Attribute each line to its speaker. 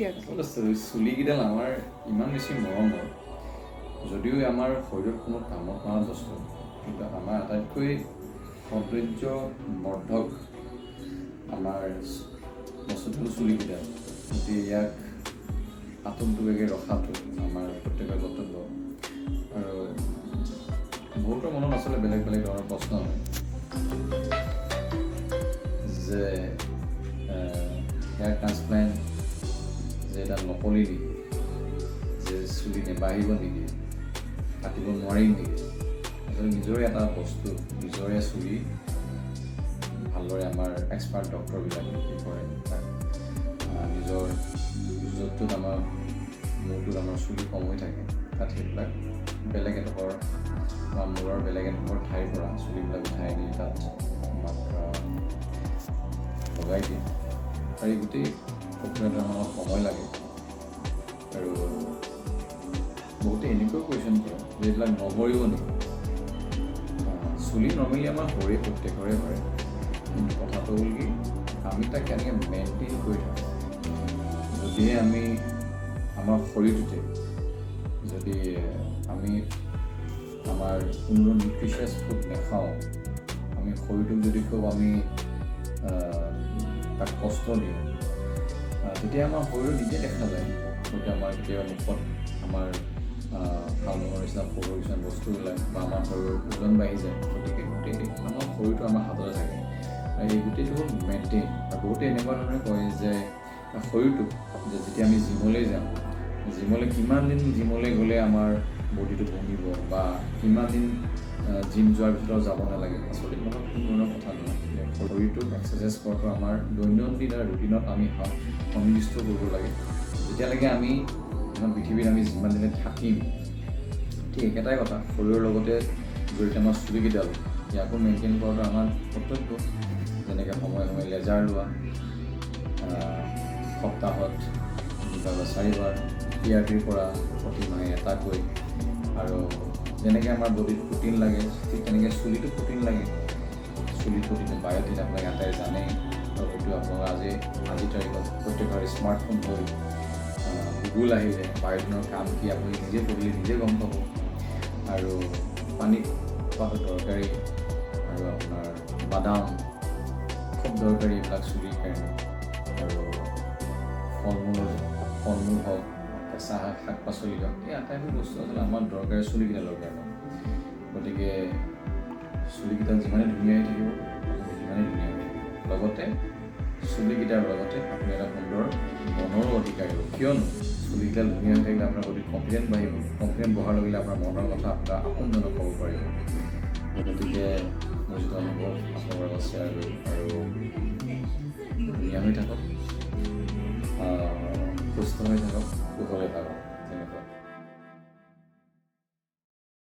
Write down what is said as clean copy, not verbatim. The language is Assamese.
Speaker 1: আচলতে চুলিকেইডাল আমাৰ ইমান বেছি মৰমৰ, যদিও আমাৰ শৰীৰত কোনো কামত নহয় বস্তু, কিন্তু আমাৰ আটাইতকৈ সৌন্দৰ্যবৰ্ধক আমাৰ বস্তুটো হ'ল চুলিকেইডাল। গতিকে ইয়াক আতংকভাৱে ৰখাটো আমাৰ প্ৰত্যেকৰ কৰ্তব্য। আৰু বহুতৰ মনত আচলতে বেলেগ বেলেগ ধৰণৰ প্ৰশ্ন হয় যে হেয়াৰ ট্ৰান্সপ্লেণ্ট যে এটা নকলি নেকি, যে চুলি নেবাঢ়িব নেকি, কাটিব নোৱাৰিম নেকি। আচলতে নিজৰে এটা বস্তু, নিজৰে চুলি ভালদৰে আমাৰ এক্সপাৰ্ট ডক্টৰবিলাকে কি কৰে, তাক নিজৰ য'তটোত আমাৰ মূৰটোত আমাৰ চুলি কম হৈ থাকে, তাত সেইবিলাক বেলেগ এডোখৰ আমাৰ মূৰৰ বেলেগ এডোখৰ ঠাইৰ পৰা চুলিবিলাক উঠাই আনি তাত আমাক লগাই দিয়ে। আৰু এই গোটেই প্ৰক্ৰিয়াটো আমাৰ সময় লাগে। আৰু বহুতে এনেকুৱাও কুৱেশ্যন কৰে যে এইবিলাক নমৰিব নেকি। চুলি নৰ্মেলি আমাৰ সৰে, প্ৰত্যেকৰে হয়, কিন্তু কথাটো হ'ল কি আমি তাক কেনেকৈ মেইনটেইন কৰি থাকোঁ। যদিহে আমি আমাৰ শৰীৰটোতে যদি আমি আমাৰ কোনো নিউট্ৰিচিয়াছ ফুড নাখাওঁ, আমি শৰীৰটোক যদি খুব আমি তাক কষ্ট দিওঁ, তেতিয়া আমাৰ শৰীৰত নিজে দেখা যায়। গতিকে আমাৰ কেতিয়াবা মুখত আমাৰ ফালমূলৰ নিচিনা সৰু কিছুমান বস্তু ওলায় বা আমাৰ শৰীৰৰ ওজন বাঢ়ি যায়। গতিকে গোটেই আমাৰ শৰীৰটো আমাৰ হাততে থাকে। আৰু এই গোটেইটো হ'ল মেইনটেইন। আৰু বহুতে এনেকুৱা ধৰণে কয় যে শৰীৰটোক যে যেতিয়া আমি জিমলৈ যাওঁ, কিমান দিন জিমলৈ গ'লে আমাৰ বডিটো কমিব বা কিমান দিন জিম যোৱাৰ ভিতৰত যাব নালাগে। আচলতে এনেকুৱা কোনো ধৰণৰ কথা নহয়। শৰীৰটোক এক্সাৰচাইজ কৰাটো আমাৰ দৈনন্দিন ৰুটিনত আমি সন্নিৱিষ্ট কৰিব লাগে। যেতিয়ালৈকে আমি এখন পৃথিৱীত আমি যিমান দিনে থাকিম, ঠিক একেটাই কথা, শৰীৰৰ লগতে জড়িত আমাৰ চুলিকেইডাল ইয়াকো মেইনটেইন কৰাটো আমাৰ কৰ্তব্য। যেনেকৈ সময়ে সময়ে লেজাৰ লোৱা, সপ্তাহত 2 বা 4 বাৰ PRTৰ পৰা প্ৰতি মাহে এটাকৈ। আৰু যেনেকৈ আমাৰ বডিত প্ৰটিন লাগে, ঠিক তেনেকৈ চুলিটো প্ৰটিন লাগে। চুলিত প্ৰটিন বায়'টিন আপোনালোকে আটাই জানেই। আৰু হয়তো আপোনালোকে আজিৰ তাৰিখত প্ৰত্যেকৰে স্মাৰ্টফোন হ'ল, গুগল আহিলে, বায়'টিনৰ কাম কি আপুনি নিজে পঢ়িলে নিজে গম পাব। আৰু পানীত খোৱাটো দৰকাৰী। আৰু আপোনাৰ বাদাম খুব দৰকাৰী এইবিলাক চুলিৰ কাৰণে। আৰু ফল মূল হওক, কেঁচা শাক পাচলি হওক, এই আটাইবোৰ বস্তু আচলতে আমাৰ দৰকাৰী চুলিকেইডালৰ কাৰণে। গতিকে চুলিকেইডাল যিমানেই ধুনীয়া হৈ থাকিব, সিমানেই ধুনীয়া হৈ থাকিব। লগতে চুলিকেইটাৰ লগতে আপুনি এটা সুন্দৰ মনৰো অধিকাৰী হ'ব। কিয়নো চুলিকেইডাল ধুনীয়া হৈ থাকিলে আপোনাৰ অধিক কনফিডেণ্ট বাঢ়িব। কনফিডেণ্ট বঢ়াৰ লগে আপোনাৰ মনৰ কথা আপোনাৰ আপোনজনক ক'ব পাৰিব। গতিকে মোৰ যিটো অনুভৱ আপোনালোকৰ লগত শ্বেয়াৰ কৰিম। আৰু ধুনীয়া হৈ থাকক, সুস্থ হৈ থাকক, কুশলে থাকক, তেনেকুৱা।